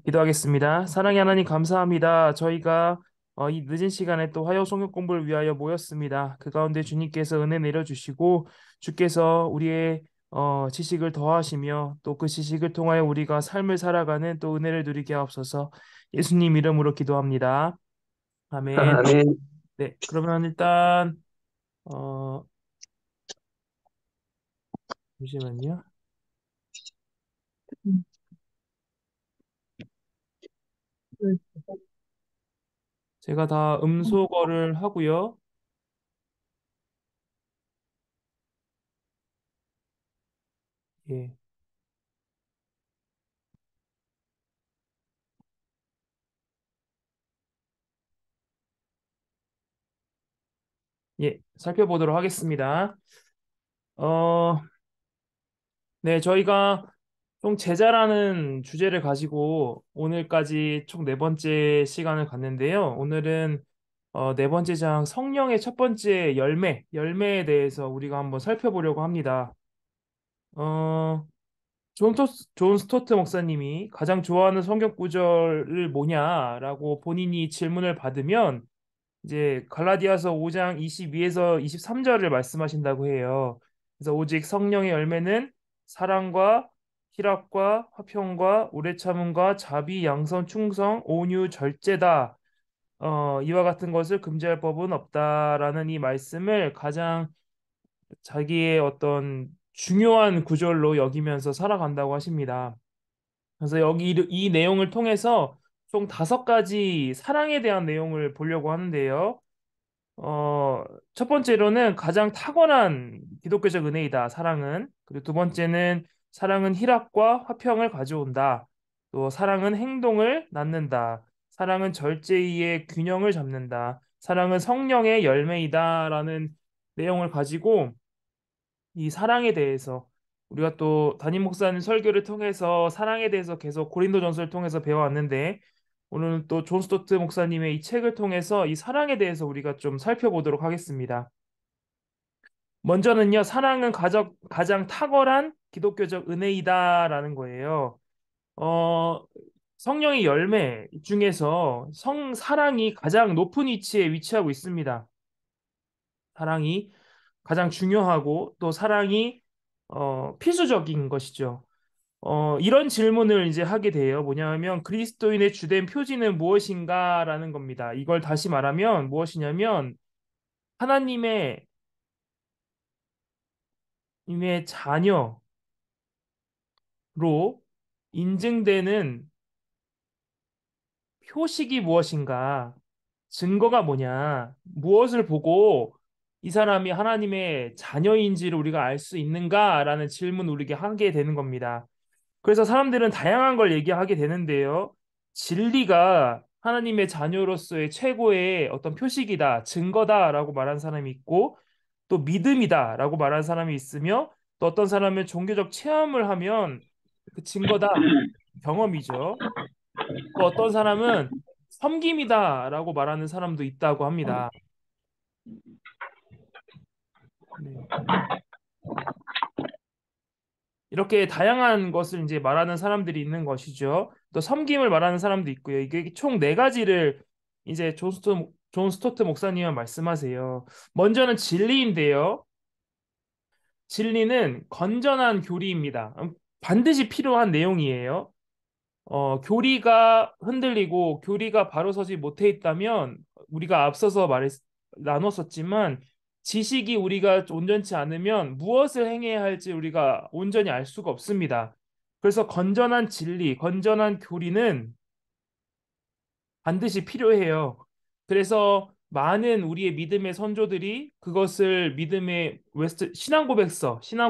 기도하겠습니다. 사랑의 하나님 감사합니다. 저희가 이 늦은 시간에 또 화요 성경 공부를 위하여 모였습니다. 그 가운데 주님께서 은혜 내려주시고 주께서 우리의 지식을 더하시며 또 그 지식을 통하여 우리가 삶을 살아가는 또 은혜를 누리게 하옵소서. 예수님 이름으로 기도합니다. 아멘. 아멘. 네, 그러면 일단 어, 잠시만요. 제가 다 음소거를 하고요. 예, 예, 살펴보도록 하겠습니다. 어, 네, 저희가 총 제자라는 주제를 가지고 오늘까지 총 네 번째 시간을 갖는데요. 오늘은 네 번째 장 성령의 첫 번째 열매에 대해서 우리가 한번 살펴보려고 합니다. 어, 존 스토트 목사님이 가장 좋아하는 성경 구절을 뭐냐라고 본인이 질문을 받으면 이제 갈라디아서 5장 22에서 23절을 말씀하신다고 해요. 그래서 오직 성령의 열매는 사랑과 희락과 화평과 오래 참음과 자비, 양선, 충성, 온유, 절제다. 이와 같은 것을 금지할 법은 없다라는 이 말씀을 가장 자기의 어떤 중요한 구절로 여기면서 살아간다고 하십니다. 그래서 여기 이 내용을 통해서 총 다섯 가지 사랑에 대한 내용을 보려고 하는데요. 어, 첫 번째로는 가장 탁월한 기독교적 은혜이다, 사랑은. 그리고 두 번째는 사랑은 희락과 화평을 가져온다. 또 사랑은 행동을 낳는다. 사랑은 절제의 균형을 잡는다. 사랑은 성령의 열매이다라는 내용을 가지고 이 사랑에 대해서 우리가 또 담임 목사님 설교를 통해서 사랑에 대해서 계속 고린도전서를 통해서 배워왔는데 오늘은 또 존 스토트 목사님의 이 책을 통해서 이 사랑에 대해서 우리가 좀 살펴보도록 하겠습니다. 먼저는요, 사랑은 가장 탁월한 기독교적 은혜이다라는 거예요. 어, 성령의 열매 중에서 사랑이 가장 높은 위치에 위치하고 있습니다. 사랑이 가장 중요하고 또 사랑이 필수적인 것이죠. 이런 질문을 이제 하게 돼요. 뭐냐면 그리스도인의 주된 표지는 무엇인가라는 겁니다. 이걸 다시 말하면 무엇이냐면 하나님의 님의 자녀로 인증되는 표식이 무엇인가? 증거가 뭐냐? 무엇을 보고 이 사람이 하나님의 자녀인지를 우리가 알 수 있는가라는 질문을 우리에게 하게 되는 겁니다. 그래서 사람들은 다양한 걸 얘기하게 되는데요. 진리가 하나님의 자녀로서의 최고의 어떤 표식이다, 증거다라고 말하는 사람이 있고, 또 믿음이다라고 말하는 사람이 있으며, 또 어떤 사람은 종교적 체험을 하면 그 증거다, 경험이죠. 또 어떤 사람은 섬김이다라고 말하는 사람도 있다고 합니다. 네. 이렇게 다양한 것을 이제 말하는 사람들이 있는 것이죠. 또 섬김을 말하는 사람도 있고요. 이게 총 네 가지를 이제 존 스토트 목사님은 말씀하세요. 먼저는 진리인데요. 진리는 건전한 교리입니다. 반드시 필요한 내용이에요. 교리가 흔들리고 교리가 바로 서지 못해 있다면 우리가 앞서서 나눴었지만 지식이 우리가 온전치 않으면 무엇을 행해야 할지 우리가 온전히 알 수가 없습니다. 그래서 건전한 진리, 건전한 교리는 반드시 필요해요. 그래서 많은 우리의 믿음의 선조들이 그것을 믿음의 신앙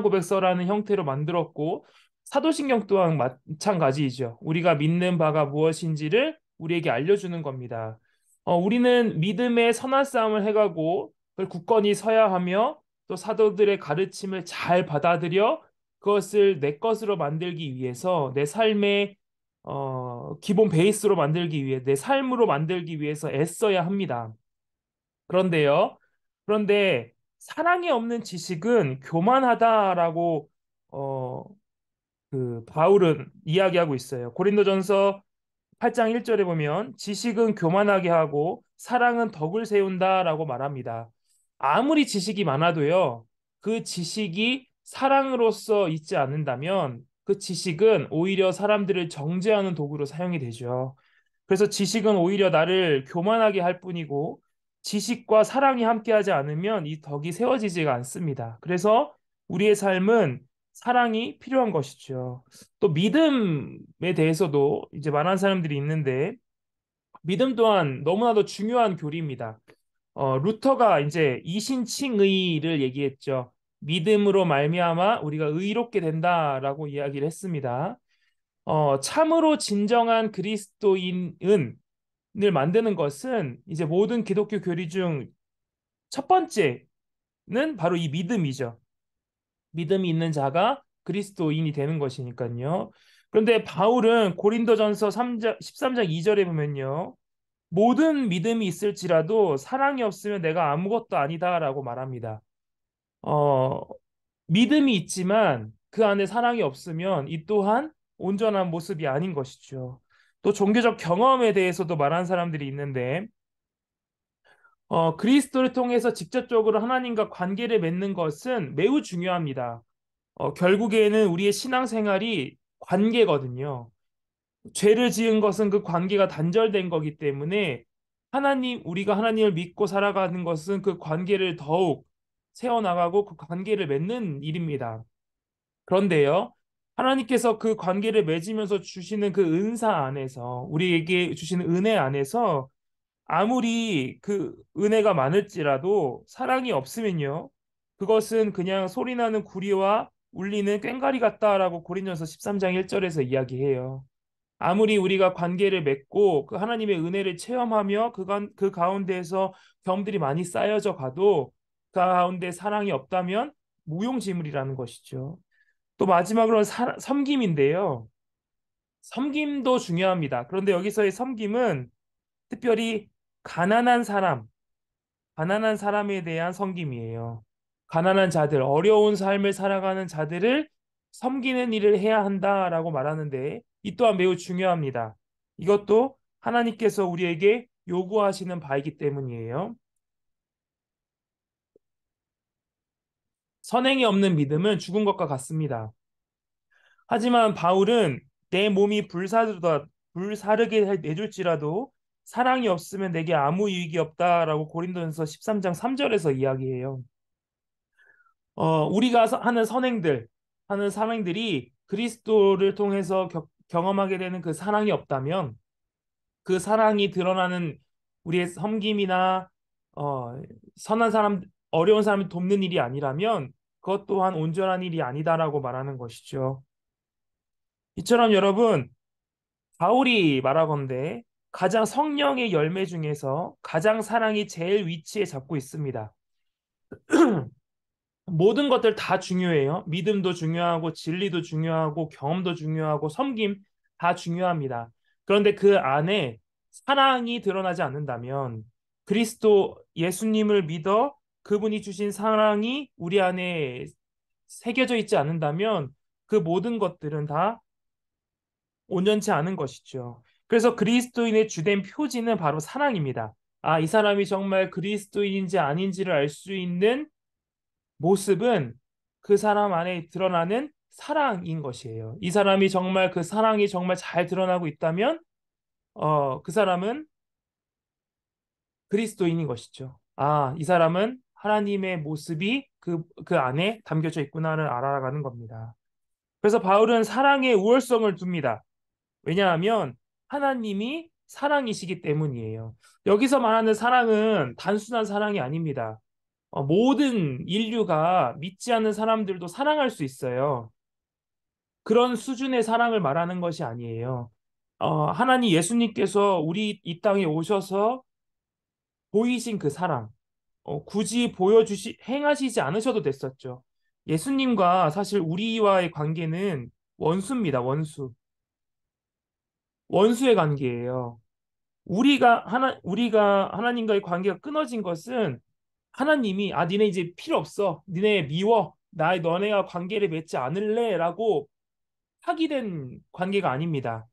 고백서라는 형태로 만들었고 사도신경 또한 마찬가지이죠. 우리가 믿는 바가 무엇인지를 우리에게 알려주는 겁니다. 우리는 믿음의 선한 싸움을 해가고 그걸 굳건히 서야 하며 또 사도들의 가르침을 잘 받아들여 그것을 내 것으로 만들기 위해서 내 삶의 기본 베이스로 만들기 위해 내 삶으로 만들기 위해서 애써야 합니다. 그런데요. 그런데 사랑이 없는 지식은 교만하다라고 어, 그 바울은 이야기하고 있어요. 고린도전서 8장 1절에 보면 지식은 교만하게 하고 사랑은 덕을 세운다라고 말합니다. 아무리 지식이 많아도요. 그 지식이 사랑으로서 있지 않는다면 그 지식은 오히려 사람들을 정죄하는 도구로 사용이 되죠. 그래서 지식은 오히려 나를 교만하게 할 뿐이고 지식과 사랑이 함께하지 않으면 이 덕이 세워지지가 않습니다. 그래서 우리의 삶은 사랑이 필요한 것이죠. 또 믿음에 대해서도 이제 말하는 사람들이 있는데 믿음 또한 너무나도 중요한 교리입니다. 루터가 이제 이신칭의를 얘기했죠. 믿음으로 말미암아 우리가 의롭게 된다라고 이야기를 했습니다. 참으로 진정한 그리스도인은 을 만드는 것은 이제 모든 기독교 교리 중 첫 번째는 바로 이 믿음이죠. 믿음이 있는 자가 그리스도인이 되는 것이니까요. 그런데 바울은 고린도전서 3장, 13장 2절에 보면요. 모든 믿음이 있을지라도 사랑이 없으면 내가 아무것도 아니다라고 말합니다. 어, 믿음이 있지만 그 안에 사랑이 없으면 이 또한 온전한 모습이 아닌 것이죠. 또 종교적 경험에 대해서도 말하는 사람들이 있는데 그리스도를 통해서 직접적으로 하나님과 관계를 맺는 것은 매우 중요합니다. 결국에는 우리의 신앙생활이 관계거든요. 죄를 지은 것은 그 관계가 단절된 거기 때문에 우리가 하나님을 믿고 살아가는 것은 그 관계를 더욱 세워나가고 그 관계를 맺는 일입니다. 그런데요, 하나님께서 그 관계를 맺으면서 주시는 그 은사 안에서, 우리에게 주시는 은혜 안에서 아무리 그 은혜가 많을지라도 사랑이 없으면요. 그것은 그냥 소리나는 구리와 울리는 꽹과리 같다라고 고린도서 13장 1절에서 이야기해요. 아무리 우리가 관계를 맺고 그 하나님의 은혜를 체험하며 그 가운데에서 경험들이 많이 쌓여져 가도 그 가운데 사랑이 없다면 무용지물이라는 것이죠. 또 마지막으로 섬김인데요. 섬김도 중요합니다. 그런데 여기서의 섬김은 특별히 가난한 사람, 가난한 사람에 대한 섬김이에요. 가난한 자들, 어려운 삶을 살아가는 자들을 섬기는 일을 해야 한다라고 말하는데 이 또한 매우 중요합니다. 이것도 하나님께서 우리에게 요구하시는 바이기 때문이에요. 선행이 없는 믿음은 죽은 것과 같습니다. 하지만 바울은 내 몸이 불사르게 내줄지라도 사랑이 없으면 내게 아무 유익이 없다라고 고린도전서 13장 3절에서 이야기해요. 우리가 하는 하는 사랑들이 그리스도를 통해서 경험하게 되는 그 사랑이 없다면 그 사랑이 드러나는 우리의 섬김이나 선한 사람, 어려운 사람을 돕는 일이 아니라면 그것 또한 온전한 일이 아니다라고 말하는 것이죠. 이처럼 여러분, 바울이 말하건대 가장 성령의 열매 중에서 가장 사랑이 제일 위치에 잡고 있습니다. 모든 것들 다 중요해요. 믿음도 중요하고 진리도 중요하고 경험도 중요하고 섬김 다 중요합니다. 그런데 그 안에 사랑이 드러나지 않는다면 그리스도 예수님을 믿어 그분이 주신 사랑이 우리 안에 새겨져 있지 않는다면 그 모든 것들은 다 온전치 않은 것이죠. 그래서 그리스도인의 주된 표지는 바로 사랑입니다. 아, 이 사람이 정말 그리스도인인지 아닌지를 알 수 있는 모습은 그 사람 안에 드러나는 사랑인 것이에요. 이 사람이 정말 그 사랑이 정말 잘 드러나고 있다면, 그 사람은 그리스도인인 것이죠. 아, 이 사람은 하나님의 모습이 그 안에 담겨져 있구나를 알아가는 겁니다. 그래서 바울은 사랑의 우월성을 둡니다. 왜냐하면 하나님이 사랑이시기 때문이에요. 여기서 말하는 사랑은 단순한 사랑이 아닙니다. 모든 인류가 믿지 않는 사람들도 사랑할 수 있어요. 그런 수준의 사랑을 말하는 것이 아니에요. 하나님 예수님께서 우리 이 땅에 오셔서 보이신 그 사랑, 굳이 행하시지 않으셔도 됐었죠. 예수님과 사실 우리와의 관계는 원수입니다, 원수. 원수의 관계예요. 우리가 하나님과의 관계가 끊어진 것은 하나님이 니네 이제 필요 없어. 니네 미워. 너네가 관계를 맺지 않을래라고 파기된 관계가 아닙니다.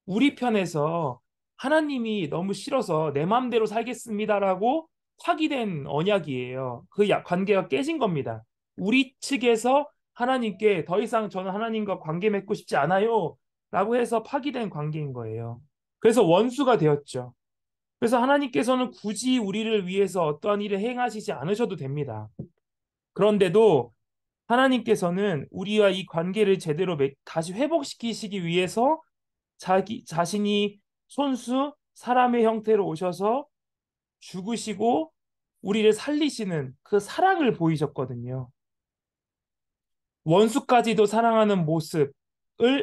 우리 편에서 하나님이 너무 싫어서 내 마음대로 살겠습니다라고 파기된 언약이에요. 그 관계가 깨진 겁니다. 우리 측에서 하나님께 더 이상 저는 하나님과 관계 맺고 싶지 않아요. 라고 해서 파기된 관계인 거예요. 그래서 원수가 되었죠. 그래서 하나님께서는 굳이 우리를 위해서 어떠한 일을 행하시지 않으셔도 됩니다. 그런데도 하나님께서는 우리와 이 관계를 제대로 다시 회복시키시기 위해서 자기 자신이 손수 사람의 형태로 오셔서 죽으시고 우리를 살리시는 그 사랑을 보이셨거든요. 원수까지도 사랑하는 모습을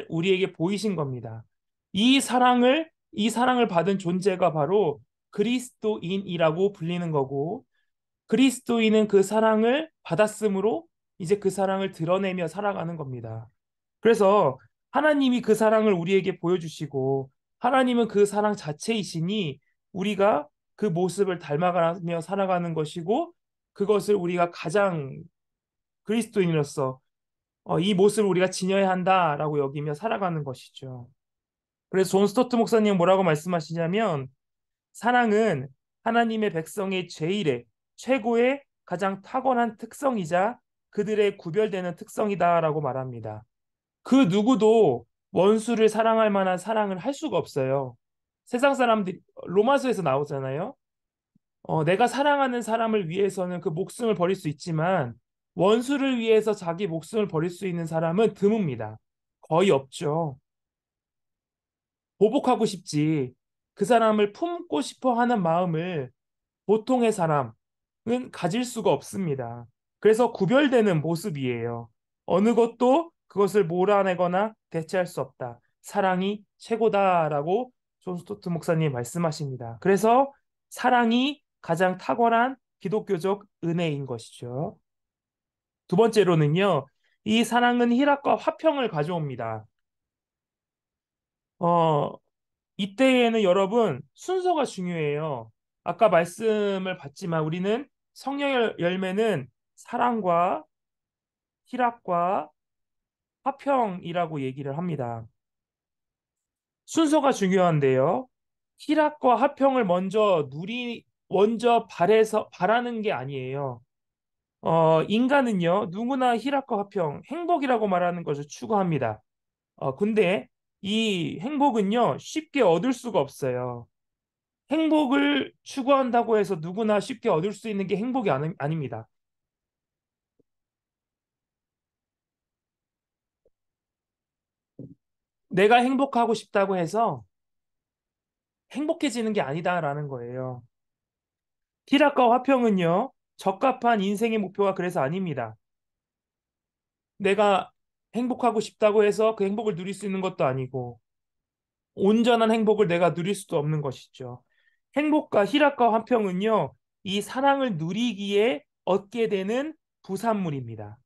우리에게 보이신 겁니다. 이 사랑을 받은 존재가 바로 그리스도인이라고 불리는 거고, 그리스도인은 그 사랑을 받았으므로 이제 그 사랑을 드러내며 살아가는 겁니다. 그래서 하나님이 그 사랑을 우리에게 보여주시고, 하나님은 그 사랑 자체이시니 우리가 그 모습을 닮아가며 살아가는 것이고, 그것을 우리가 가장 그리스도인으로서 이 모습을 우리가 지녀야 한다라고 여기며 살아가는 것이죠. 그래서 존 스토트 목사님 뭐라고 말씀하시냐면, 사랑은 하나님의 백성의 제일의 최고의 가장 탁월한 특성이자 그들의 구별되는 특성이다라고 말합니다. 그 누구도 원수를 사랑할 만한 사랑을 할 수가 없어요. 세상 사람들이 로마서에서 나오잖아요. 내가 사랑하는 사람을 위해서는 그 목숨을 버릴 수 있지만 원수를 위해서 자기 목숨을 버릴 수 있는 사람은 드뭅니다. 거의 없죠. 보복하고 싶지. 그 사람을 품고 싶어 하는 마음을 보통의 사람은 가질 수가 없습니다. 그래서 구별되는 모습이에요. 어느 것도 그것을 몰아내거나 대체할 수 없다. 사랑이 최고다라고 존 스토트 목사님 말씀하십니다. 그래서 사랑이 가장 탁월한 기독교적 은혜인 것이죠. 두 번째로는요, 이 사랑은 희락과 화평을 가져옵니다. 어, 이때에는 여러분 순서가 중요해요. 아까 말씀을 받지만 우리는 성령의 열매는 사랑과 희락과 화평이라고 얘기를 합니다. 순서가 중요한데요. 희락과 화평을 먼저 바라는 게 아니에요. 인간은요, 누구나 희락과 화평, 행복이라고 말하는 것을 추구합니다. 근데 이 행복은요, 쉽게 얻을 수가 없어요. 행복을 추구한다고 해서 누구나 쉽게 얻을 수 있는 게 행복이 아닙니다. 내가 행복하고 싶다고 해서 행복해지는 게 아니다라는 거예요. 희락과 화평은요, 적합한 인생의 목표가 그래서 아닙니다. 내가 행복하고 싶다고 해서 그 행복을 누릴 수 있는 것도 아니고, 온전한 행복을 내가 누릴 수도 없는 것이죠. 행복과 희락과 화평은요, 이 사랑을 누리기에 얻게 되는 부산물입니다.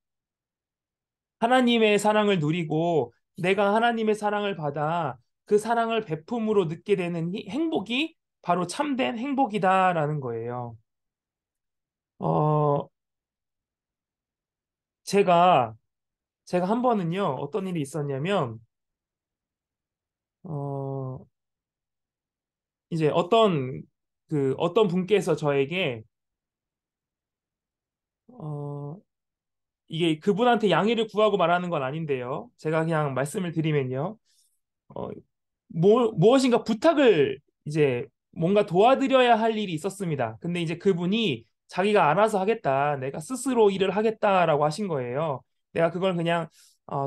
하나님의 사랑을 누리고 내가 하나님의 사랑을 받아 그 사랑을 베품으로 느끼게 되는 행복이 바로 참된 행복이다라는 거예요. 어, 제가 제가 한 번은요, 어떤 일이 있었냐면, 어, 이제 어떤 분께서 저에게, 어, 이게 그분한테 양해를 구하고 말하는 건 아닌데요. 제가 그냥 말씀을 드리면요. 어, 무엇인가 부탁을 이제 뭔가 도와드려야 할 일이 있었습니다. 근데 이제 그분이 자기가 알아서 하겠다, 내가 스스로 일을 하겠다라고 하신 거예요. 내가 그걸 그냥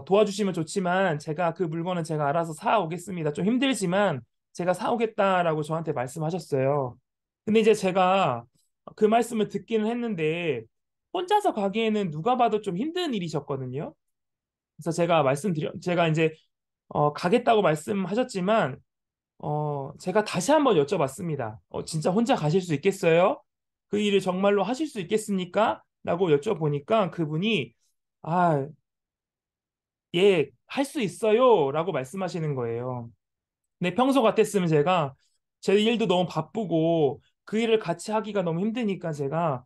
도와주시면 좋지만 제가 그 물건은 제가 알아서 사오겠습니다. 좀 힘들지만 제가 사오겠다라고 저한테 말씀하셨어요. 근데 이제 제가 그 말씀을 듣기는 했는데 혼자서 가기에는 누가 봐도 좀 힘든 일이셨거든요. 그래서 제가 이제 가겠다고 말씀하셨지만 제가 다시 한번 여쭤봤습니다. 진짜 혼자 가실 수 있겠어요? 그 일을 정말로 하실 수 있겠습니까? 라고 여쭤보니까 그분이, 아, 예, 할 수 있어요. 라고 말씀하시는 거예요. 근데 평소 같았으면 제가 제 일도 너무 바쁘고 그 일을 같이 하기가 너무 힘드니까 제가,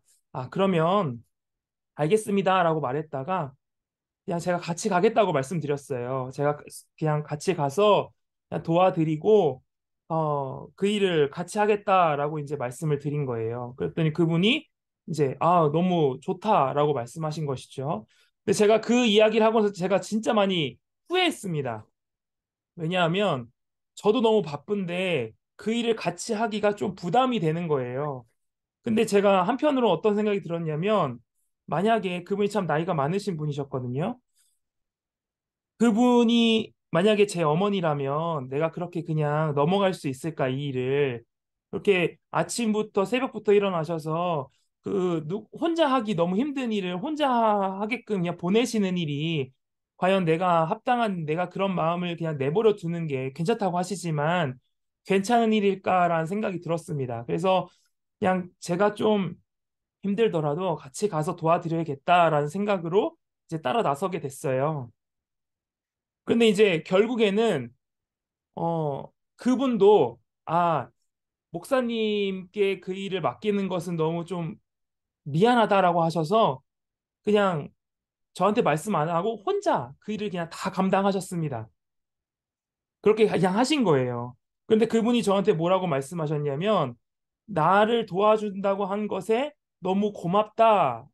그러면 알겠습니다. 라고 말했다가 그냥 제가 같이 가겠다고 말씀드렸어요. 제가 그냥 같이 가서 도와드리고 그 일을 같이 하겠다라고 이제 말씀을 드린 거예요. 그랬더니 그분이 이제 너무 좋다라고 말씀하신 것이죠. 근데 제가 그 이야기를 하고서 제가 진짜 많이 후회했습니다. 왜냐하면 저도 너무 바쁜데 그 일을 같이 하기가 좀 부담이 되는 거예요. 근데 제가 한편으로 어떤 생각이 들었냐면 만약에 그분이 참 나이가 많으신 분이셨거든요. 그분이 만약에 제 어머니라면 내가 그렇게 그냥 넘어갈 수 있을까, 이 일을. 그렇게 아침부터 새벽부터 일어나셔서 혼자 하기 너무 힘든 일을 혼자 하게끔 그냥 보내시는 일이 과연 내가 그런 마음을 그냥 내버려 두는 게 괜찮다고 하시지만 괜찮은 일일까라는 생각이 들었습니다. 그래서 그냥 제가 좀 힘들더라도 같이 가서 도와드려야겠다라는 생각으로 이제 따라 나서게 됐어요. 근데 이제 결국에는 어 그분도 목사님께 그 일을 맡기는 것은 너무 좀 미안하다라고 하셔서 그냥 저한테 말씀 안 하고 혼자 그 일을 그냥 다 감당하셨습니다. 그렇게 그냥 하신 거예요. 근데 그분이 저한테 뭐라고 말씀하셨냐면 나를 도와준다고 한 것에 너무 고맙다라는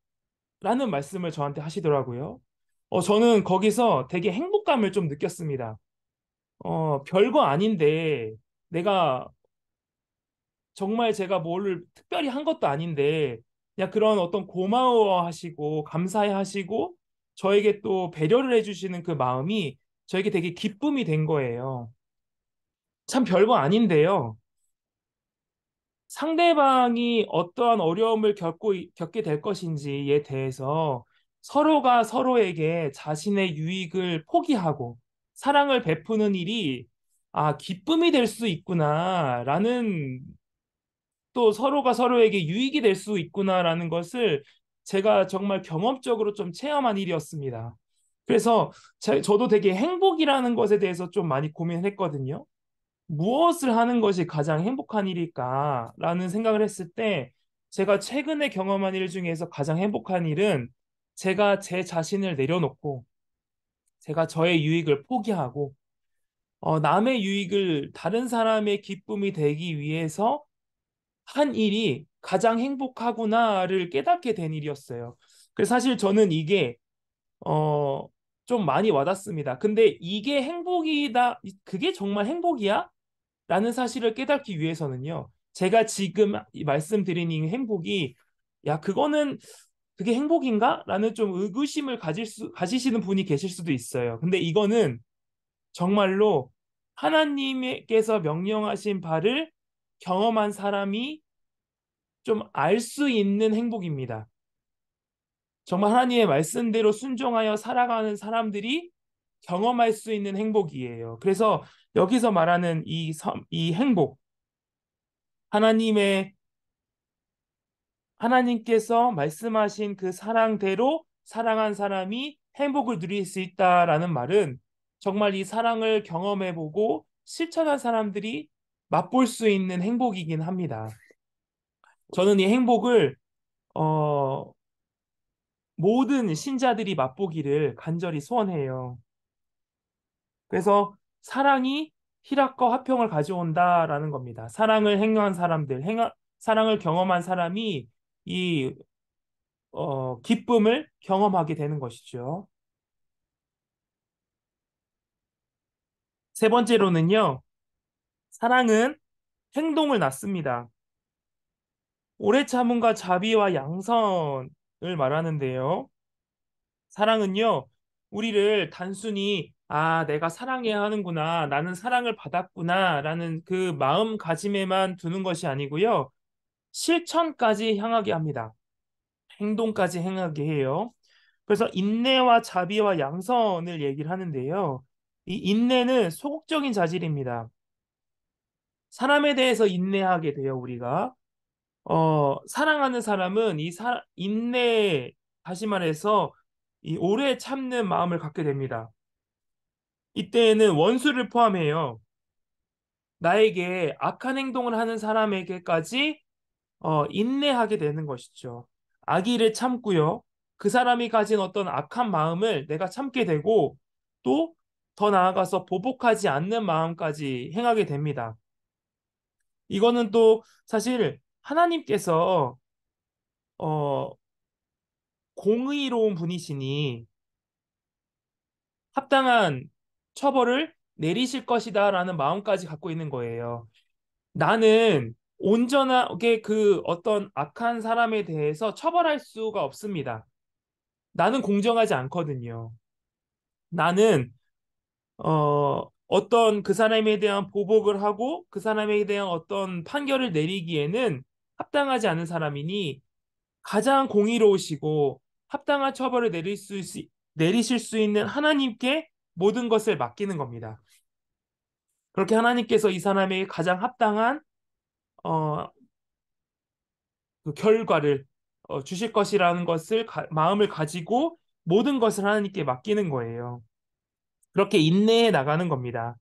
말씀을 저한테 하시더라고요. 저는 거기서 되게 행복감을 좀 느꼈습니다. 별거 아닌데 내가 정말 제가 뭐를 특별히 한 것도 아닌데 그냥 그런 어떤 고마워하시고 감사해하시고 저에게 또 배려를 해주시는 그 마음이 저에게 되게 기쁨이 된 거예요. 참 별거 아닌데요. 상대방이 어떠한 어려움을 겪게 될 것인지에 대해서 서로가 서로에게 자신의 유익을 포기하고 사랑을 베푸는 일이 기쁨이 될 수 있구나라는, 또 서로가 서로에게 유익이 될 수 있구나라는 것을 제가 정말 경험적으로 좀 체험한 일이었습니다. 그래서 저도 되게 행복이라는 것에 대해서 좀 많이 고민을 했거든요. 무엇을 하는 것이 가장 행복한 일일까라는 생각을 했을 때 제가 최근에 경험한 일 중에서 가장 행복한 일은 제가 제 자신을 내려놓고 제가 저의 유익을 포기하고 남의 유익을, 다른 사람의 기쁨이 되기 위해서 한 일이 가장 행복하구나를 깨닫게 된 일이었어요. 그래서 사실 저는 이게 어, 좀 많이 와닿습니다. 근데 이게 행복이다, 그게 정말 행복이야? 라는 사실을 깨닫기 위해서는요, 제가 지금 이 말씀드린 이 행복이, 그거는 그게 행복인가? 라는 좀 의구심을 가지시는 분이 계실 수도 있어요. 근데 이거는 정말로 하나님께서 명령하신 바를 경험한 사람이 좀 알 수 있는 행복입니다. 정말 하나님의 말씀대로 순종하여 살아가는 사람들이 경험할 수 있는 행복이에요. 그래서 여기서 말하는 이 행복, 하나님의 하나님께서 말씀하신 그 사랑대로 사랑한 사람이 행복을 누릴 수 있다라는 말은 정말 이 사랑을 경험해보고 실천한 사람들이 맛볼 수 있는 행복이긴 합니다. 저는 이 행복을 어, 모든 신자들이 맛보기를 간절히 소원해요. 그래서 사랑이 희락과 화평을 가져온다라는 겁니다. 사랑을 행한 사람들, 사랑을 경험한 사람이 이 기쁨을 경험하게 되는 것이죠. 세 번째로는요, 사랑은 행동을 낳습니다. 오래 참음과 자비와 양선을 말하는데요. 사랑은요, 우리를 단순히 내가 사랑해야 하는구나, 나는 사랑을 받았구나라는 그 마음가짐에만 두는 것이 아니고요, 실천까지 향하게 합니다. 행동까지 행하게 해요. 그래서 인내와 자비와 양선을 얘기를 하는데요. 이 인내는 소극적인 자질입니다. 사람에 대해서 인내하게 돼요, 우리가. 사랑하는 사람은 다시 말해서 이 오래 참는 마음을 갖게 됩니다. 이때에는 원수를 포함해요. 나에게 악한 행동을 하는 사람에게까지 인내하게 되는 것이죠. 악의를 참고요. 그 사람이 가진 어떤 악한 마음을 내가 참게 되고 또 더 나아가서 보복하지 않는 마음까지 행하게 됩니다. 이거는 또 사실 하나님께서 어, 공의로운 분이시니 합당한 처벌을 내리실 것이다라는 마음까지 갖고 있는 거예요. 나는 온전하게 그 어떤 악한 사람에 대해서 처벌할 수가 없습니다. 나는 공정하지 않거든요. 나는 어떤 그 사람에 대한 보복을 하고 그 사람에 대한 어떤 판결을 내리기에는 합당하지 않은 사람이니 가장 공의로우시고 합당한 처벌을 내리실 수 있는 하나님께 모든 것을 맡기는 겁니다. 그렇게 하나님께서 이 사람에게 가장 합당한 어, 그 결과를 주실 것이라는 것을 마음을 가지고 모든 것을 하나님께 맡기는 거예요. 그렇게 인내해 나가는 겁니다.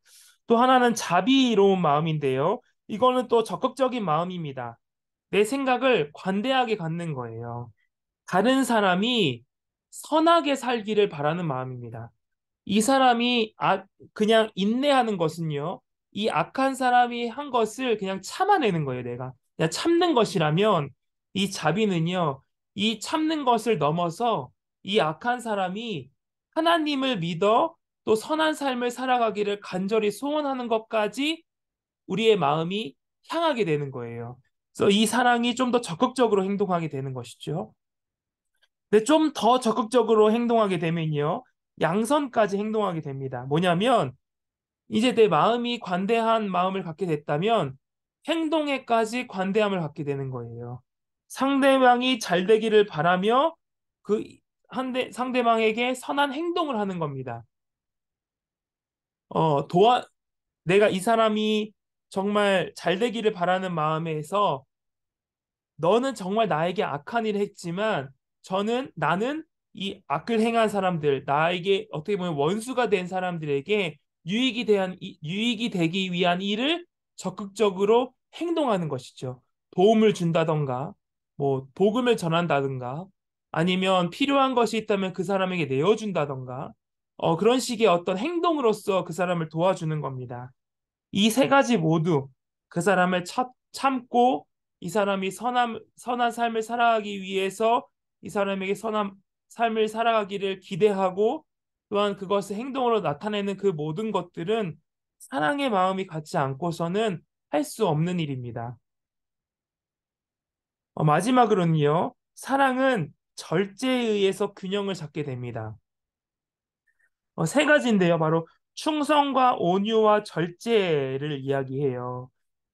또 하나는 자비로운 마음인데요. 이거는 또 적극적인 마음입니다. 내 생각을 관대하게 갖는 거예요. 다른 사람이 선하게 살기를 바라는 마음입니다. 이 사람이 그냥 인내하는 것은요, 이 악한 사람이 한 것을 그냥 참아내는 거예요, 내가. 그냥 참는 것이라면 이 자비는요, 이 참는 것을 넘어서 이 악한 사람이 하나님을 믿어 또 선한 삶을 살아가기를 간절히 소원하는 것까지 우리의 마음이 향하게 되는 거예요. 그래서 이 사랑이 좀 더 적극적으로 행동하게 되는 것이죠. 근데 좀 더 적극적으로 행동하게 되면요, 양선까지 행동하게 됩니다. 뭐냐면 이제 내 마음이 관대한 마음을 갖게 됐다면 행동에까지 관대함을 갖게 되는 거예요. 상대방이 잘 되기를 바라며 그 상대방에게 선한 행동을 하는 겁니다. 어, 도와, 내가 이 사람이 정말 잘 되기를 바라는 마음에서 너는 정말 나에게 악한 일을 했지만 나는 이 악을 행한 사람들, 나에게 어떻게 보면 원수가 된 사람들에게 유익이 되기 위한 일을 적극적으로 행동하는 것이죠. 도움을 준다던가, 뭐, 복음을 전한다든가, 아니면 필요한 것이 있다면 그 사람에게 내어준다던가, 그런 식의 어떤 행동으로서 그 사람을 도와주는 겁니다. 이 세 가지 모두 그 사람을 참고 이 사람이 선한 삶을 살아가기 위해서 이 사람에게 선한 삶을 살아가기를 기대하고 또한 그것을 행동으로 나타내는 그 모든 것들은 사랑의 마음이 갖지 않고서는 할 수 없는 일입니다. 마지막으로는요, 사랑은 절제에 의해서 균형을 잡게 됩니다. 세 가지인데요, 바로 충성과 온유와 절제를 이야기해요.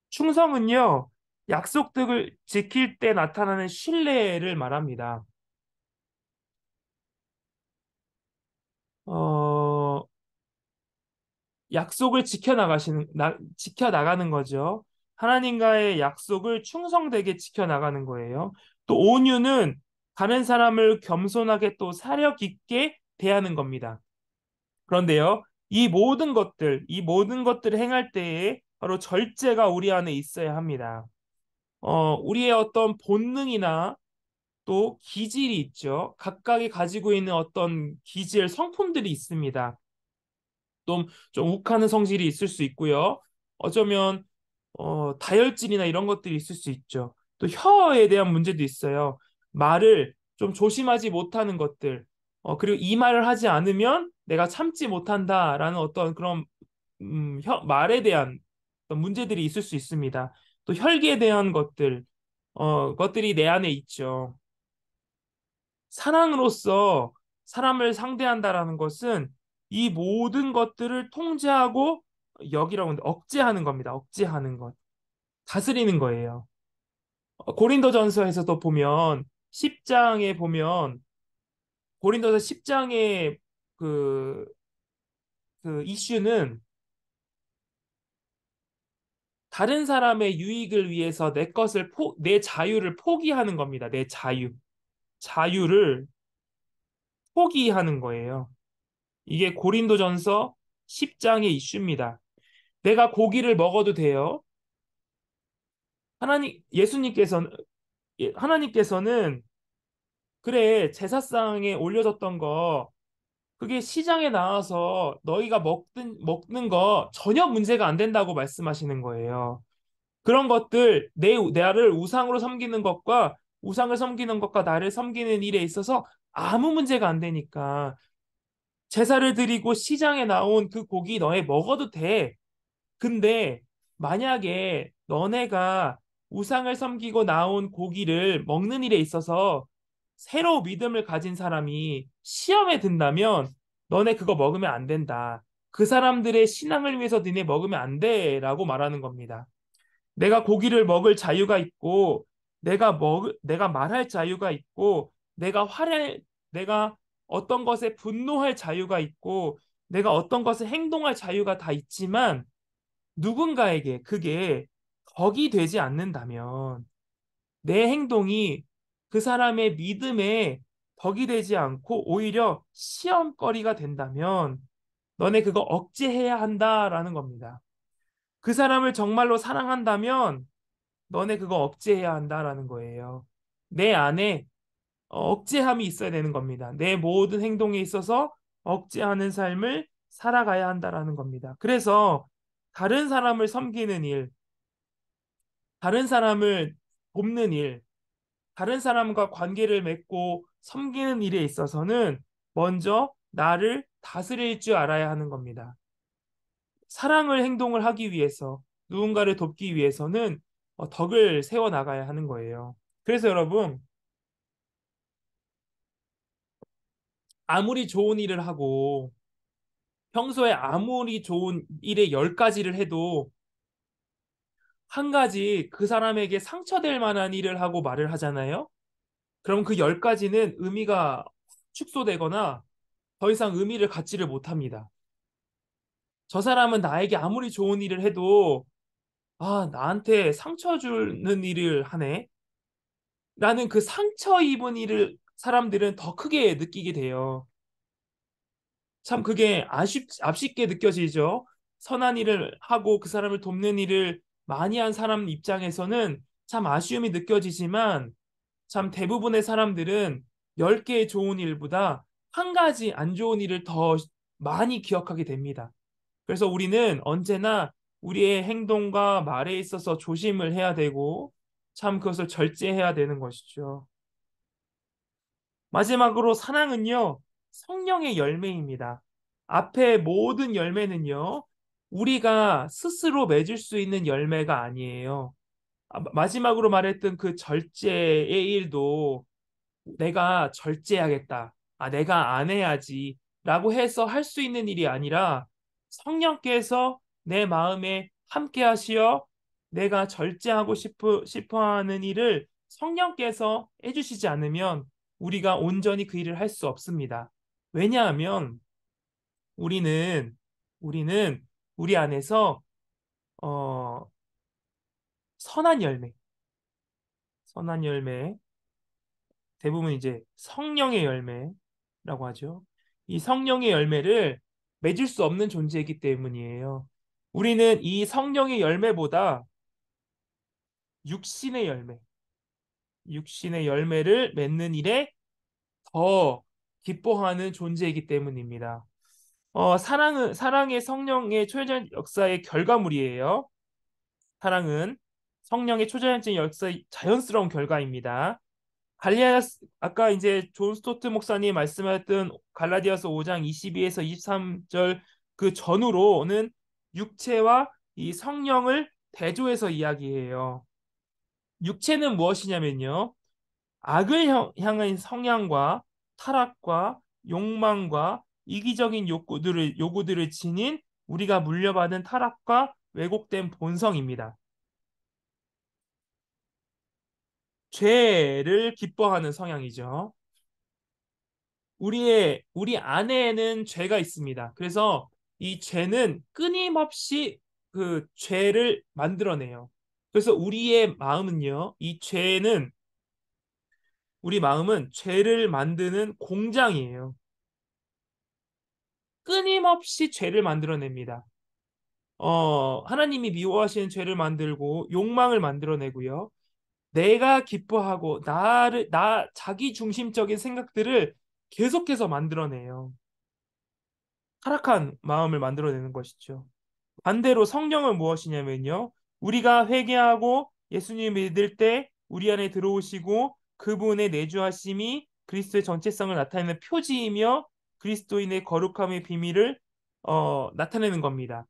충성은요, 약속들을 지킬 때 나타나는 신뢰를 말합니다. 어, 약속을 지켜나가는 거죠. 하나님과의 약속을 충성되게 지켜나가는 거예요. 또 온유는 다른 사람을 겸손하게 또 사려 깊게 대하는 겁니다. 그런데요, 이 모든 것들을 행할 때에 바로 절제가 우리 안에 있어야 합니다. 우리의 어떤 본능이나 또 기질이 있죠. 각각이 가지고 있는 어떤 기질, 성품들이 있습니다. 좀 욱하는 성질이 있을 수 있고요. 어쩌면 다혈질이나 이런 것들이 있을 수 있죠. 또 혀에 대한 문제도 있어요. 말을 좀 조심하지 못하는 것들. 그리고 이 말을 하지 않으면 내가 참지 못한다라는 어떤 그런 말에 대한 어떤 문제들이 있을 수 있습니다. 또 혈기에 대한 것들이 내 안에 있죠. 사랑으로서 사람을 상대한다라는 것은 이 모든 것들을 통제하고 여기라고 하는데 억제하는 겁니다. 억제하는 것. 다스리는 거예요. 고린도전서에서도 보면 10장에 보면 고린도서 10장의 그, 그 이슈는 다른 사람의 유익을 위해서 내 자유를 포기하는 겁니다. 내 자유를 포기하는 거예요. 이게 고린도전서 10장의 이슈입니다. 내가 고기를 먹어도 돼요. 예수님께서는, 하나님께서는, 그래, 제사상에 올려졌던 거, 그게 시장에 나와서 너희가 먹는 거 전혀 문제가 안 된다고 말씀하시는 거예요. 그런 것들, 나를 우상으로 섬기는 것과 우상을 섬기는 것과 나를 섬기는 일에 있어서 아무 문제가 안 되니까 제사를 드리고 시장에 나온 그 고기 너희 먹어도 돼. 근데 만약에 너네가 우상을 섬기고 나온 고기를 먹는 일에 있어서 새로 믿음을 가진 사람이 시험에 든다면 너네 그거 먹으면 안 된다. 그 사람들의 신앙을 위해서 너네 먹으면 안 돼라고 말하는 겁니다. 내가 고기를 먹을 자유가 있고 내가 말할 자유가 있고 내가 어떤 것에 분노할 자유가 있고 내가 어떤 것을 행동할 자유가 다 있지만 누군가에게 그게 덕이 되지 않는다면 내 행동이 그 사람의 믿음에 덕이 되지 않고 오히려 시험거리가 된다면 너네 그거 억제해야 한다라는 겁니다. 그 사람을 정말로 사랑한다면 너네 그거 억제해야 한다라는 거예요. 내 안에 억제함이 있어야 되는 겁니다. 내 모든 행동에 있어서 억제하는 삶을 살아가야 한다라는 겁니다. 그래서 다른 사람을 섬기는 일, 다른 사람을 돕는 일, 다른 사람과 관계를 맺고 섬기는 일에 있어서는 먼저 나를 다스릴 줄 알아야 하는 겁니다. 사랑을 행동을 하기 위해서 누군가를 돕기 위해서는 덕을 세워 나가야 하는 거예요. 그래서 여러분, 아무리 좋은 일을 하고 평소에 아무리 좋은 일에 열 가지를 해도 한 가지 그 사람에게 상처될 만한 일을 하고 말을 하잖아요. 그럼 그 열 가지는 의미가 축소되거나 더 이상 의미를 갖지를 못합니다. 저 사람은 나에게 아무리 좋은 일을 해도 나한테 상처 주는 일을 하네. 나는 그 상처 입은 일을 사람들은 더 크게 느끼게 돼요. 참 그게 아쉽게 느껴지죠. 선한 일을 하고 그 사람을 돕는 일을 많이 한 사람 입장에서는 참 아쉬움이 느껴지지만 참 대부분의 사람들은 10개의 좋은 일보다 한 가지 안 좋은 일을 더 많이 기억하게 됩니다. 그래서 우리는 언제나 우리의 행동과 말에 있어서 조심을 해야 되고 참 그것을 절제해야 되는 것이죠. 마지막으로 사랑은요, 성령의 열매입니다. 앞에 모든 열매는요, 우리가 스스로 맺을 수 있는 열매가 아니에요. 마지막으로 말했던 그 절제의 일도 내가 절제하겠다. 내가 안 해야지. 라고 해서 할 수 있는 일이 아니라 성령께서 내 마음에 함께 하시어 내가 절제하고 싶어 하는 일을 성령께서 해주시지 않으면 우리가 온전히 그 일을 할 수 없습니다. 왜냐하면 우리는, 우리는 우리 안에서, 어, 선한 열매, 선한 열매, 대부분 이제 성령의 열매라고 하죠. 이 성령의 열매를 맺을 수 없는 존재이기 때문이에요. 우리는 이 성령의 열매보다 육신의 열매, 육신의 열매를 맺는 일에 더 기뻐하는 존재이기 때문입니다. 사랑은 사랑의 성령의 초자연 역사의 결과물이에요. 사랑은 성령의 초자연적 역사의 자연스러운 결과입니다. 아까 이제 존 스토트 목사님 말씀하셨던 갈라디아서 5장 22에서 23절 그 전후로는 육체와 이 성령을 대조해서 이야기해요. 육체는 무엇이냐면요. 악을 향한 성향과 타락과 욕망과 이기적인 요구들을 지닌 우리가 물려받은 타락과 왜곡된 본성입니다. 죄를 기뻐하는 성향이죠. 우리 안에는 죄가 있습니다. 그래서 이 죄는 끊임없이 그 죄를 만들어내요. 그래서 우리 마음은 죄를 만드는 공장이에요. 끊임없이 죄를 만들어냅니다. 하나님이 미워하시는 죄를 만들고 욕망을 만들어내고요. 내가 기뻐하고 자기 중심적인 생각들을 계속해서 만들어내요. 타락한 마음을 만들어내는 것이죠. 반대로 성령은 무엇이냐면요. 우리가 회개하고 예수님을 믿을 때 우리 안에 들어오시고 그분의 내주하심이 그리스도의 전체성을 나타내는 표지이며 그리스도인의 거룩함의 비밀을 나타내는 겁니다.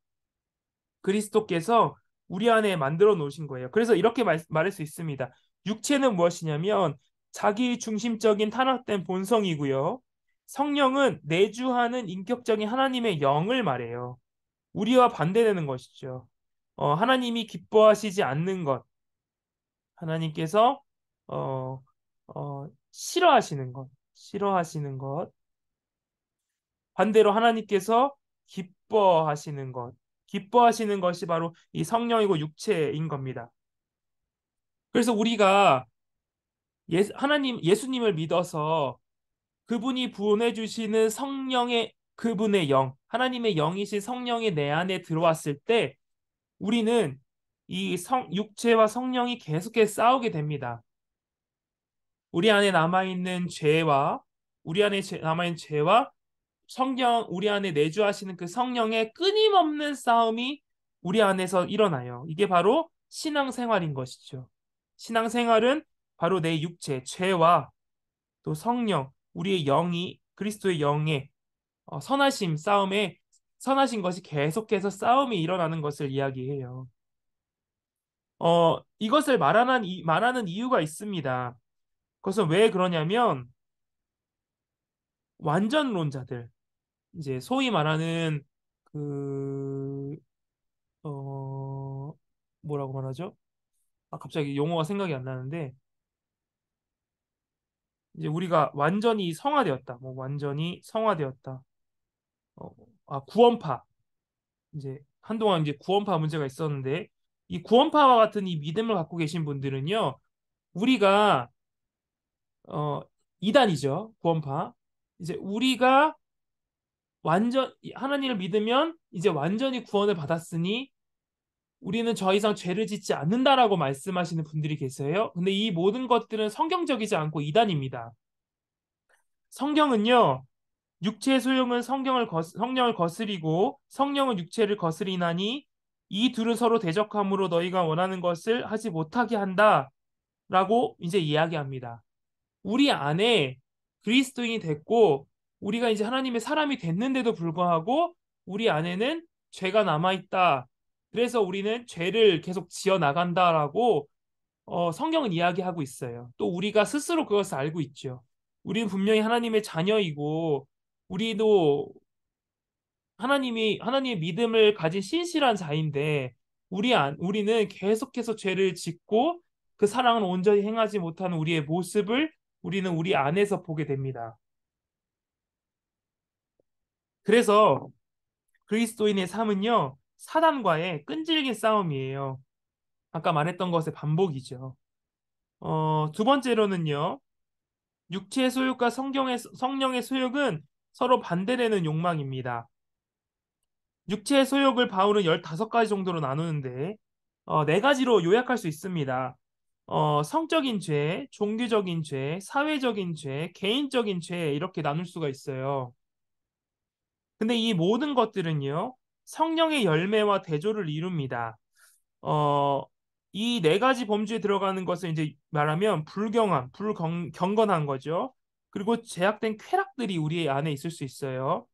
그리스도께서 우리 안에 만들어 놓으신 거예요. 그래서 이렇게 말할 수 있습니다. 육체는 무엇이냐면 자기 중심적인 타락된 본성이고요. 성령은 내주하는 인격적인 하나님의 영을 말해요. 우리와 반대되는 것이죠. 하나님이 기뻐하시지 않는 것, 하나님께서 싫어하시는 것, 싫어하시는 것, 반대로 하나님께서 기뻐하시는 것, 기뻐하시는 것이 바로 이 성령이고 육체인 겁니다. 그래서 우리가 예수님을 믿어서 그분이 보내주시는 성령의 그분의 영, 하나님의 영이신 성령이 내 안에 들어왔을 때 우리는 육체와 성령이 계속해서 싸우게 됩니다. 우리 안에 남아있는 죄와 남아있는 죄와 우리 안에 내주하시는 그 성령의 끊임없는 싸움이 우리 안에서 일어나요. 이게 바로 신앙생활인 것이죠. 신앙생활은 바로 내 육체, 죄와 또 성령, 우리의 영이 그리스도의 영의 선하신 것이 계속해서 싸움이 일어나는 것을 이야기해요. 이것을 말하는 이유가 있습니다. 그것은 왜 그러냐면 완전론자들, 이제 소위 말하는 그, 어, 뭐라고 말하죠? 갑자기 용어가 생각이 안 나는데, 이제 우리가 완전히 성화되었다. 뭐 완전히 성화되었다. 어, 구원파. 이제 한동안 이제 구원파 문제가 있었는데, 이 구원파와 같은 이 믿음을 갖고 계신 분들은요, 우리가 어, 이단이죠. 구원파. 이제 우리가 하나님을 믿으면 이제 완전히 구원을 받았으니 우리는 더 이상 죄를 짓지 않는다라고 말씀하시는 분들이 계세요. 근데 이 모든 것들은 성경적이지 않고 이단입니다. 성경은요, 육체의 소용은 성령을 거스리고 성령은 육체를 거스리나니 이 둘은 서로 대적함으로 너희가 원하는 것을 하지 못하게 한다라고 이제 이야기합니다. 우리 안에 그리스도인이 됐고 우리가 이제 하나님의 사람이 됐는데도 불구하고 우리 안에는 죄가 남아 있다. 그래서 우리는 죄를 계속 지어 나간다라고 성경은 이야기하고 있어요. 또 우리가 스스로 그것을 알고 있죠. 우리는 분명히 하나님의 자녀이고 우리도 하나님의 믿음을 가진 신실한 자인데 우리는 계속해서 죄를 짓고 그 사랑을 온전히 행하지 못하는 우리의 모습을 우리는 우리 안에서 보게 됩니다. 그래서 그리스도인의 삶은요, 사단과의 끈질긴 싸움이에요. 아까 말했던 것의 반복이죠. 두 번째로는요, 육체의 소욕과 성령의 소욕은 서로 반대되는 욕망입니다. 육체의 소욕을 바울은 15가지 정도로 나누는데, 네 가지로 요약할 수 있습니다. 성적인 죄, 종교적인 죄, 사회적인 죄, 개인적인 죄, 이렇게 나눌 수가 있어요. 근데 이 모든 것들은요, 성령의 열매와 대조를 이룹니다. 어, 이 네 가지 범주에 들어가는 것을 이제 말하면 경건한 거죠. 그리고 제약된 쾌락들이 우리 안에 있을 수 있어요.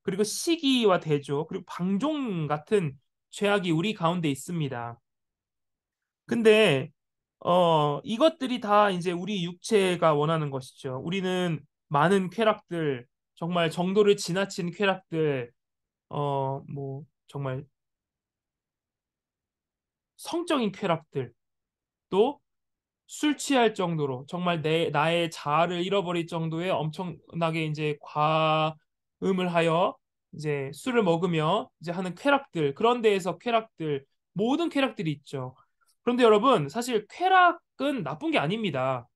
그리고 시기와 대조, 그리고 방종 같은 죄악이 우리 가운데 있습니다. 근데 이것들이 다 이제 우리 육체가 원하는 것이죠. 우리는 많은 쾌락들, 정말 정도를 지나친 쾌락들, 뭐 정말 성적인 쾌락들, 또 술 취할 정도로 정말 나의 자아를 잃어버릴 정도의 엄청나게 이제 과음을 하여 이제 술을 먹으며 이제 하는 쾌락들, 그런 데에서 쾌락들, 모든 쾌락들이 있죠. 그런데 여러분, 사실 쾌락은 나쁜 게 아닙니다.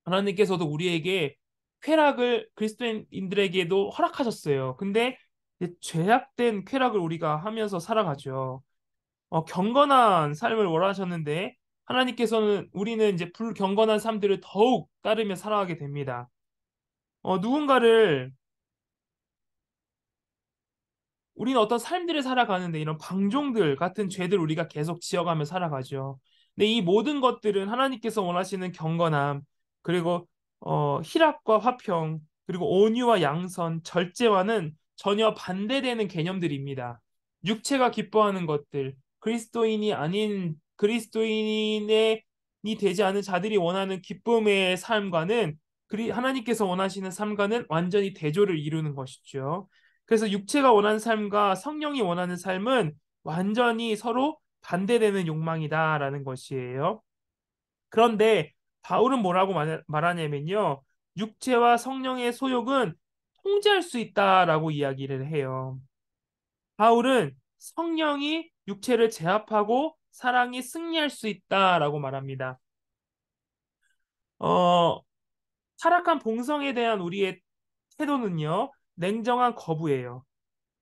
하나님께서도 우리에게 쾌락을 그리스도인들에게도 허락하셨어요. 근데 이제 죄악된 쾌락을 우리가 하면서 살아가죠. 경건한 삶을 원하셨는데 우리는 이제 불경건한 삶들을 더욱 따르며 살아가게 됩니다. 누군가를 우리는 어떤 삶들을 살아가는데 이런 방종들 같은 죄들 우리가 계속 지어가며 살아가죠. 근데 이 모든 것들은 하나님께서 원하시는 경건함, 그리고 희락과 화평, 그리고 온유와 양선, 절제와는 전혀 반대되는 개념들입니다. 육체가 기뻐하는 것들, 그리스도인이 아닌 그리스도인이 되지 않은 자들이 원하는 기쁨의 삶과는 하나님께서 원하시는 삶과는 완전히 대조를 이루는 것이죠. 그래서 육체가 원하는 삶과 성령이 원하는 삶은 완전히 서로 반대되는 욕망이다라는 것이에요. 그런데 바울은 뭐라고 말하냐면요. 육체와 성령의 소욕은 통제할 수 있다라고 이야기를 해요. 바울은 성령이 육체를 제압하고 사랑이 승리할 수 있다라고 말합니다. 어, 타락한 본성에 대한 우리의 태도는요, 냉정한 거부예요.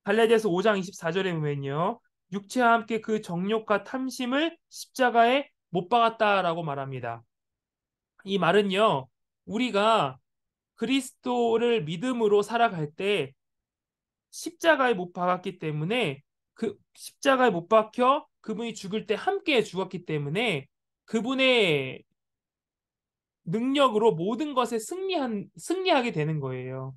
갈라디아서 5장 24절에 보면요. 육체와 함께 그 정욕과 탐심을 십자가에 못 박았다라고 말합니다. 이 말은요. 우리가 그리스도를 믿음으로 살아갈 때 십자가에 못 박았기 때문에 그 십자가에 못 박혀 그분이 죽을 때 함께 죽었기 때문에 그분의 능력으로 모든 것에 승리하게 되는 거예요.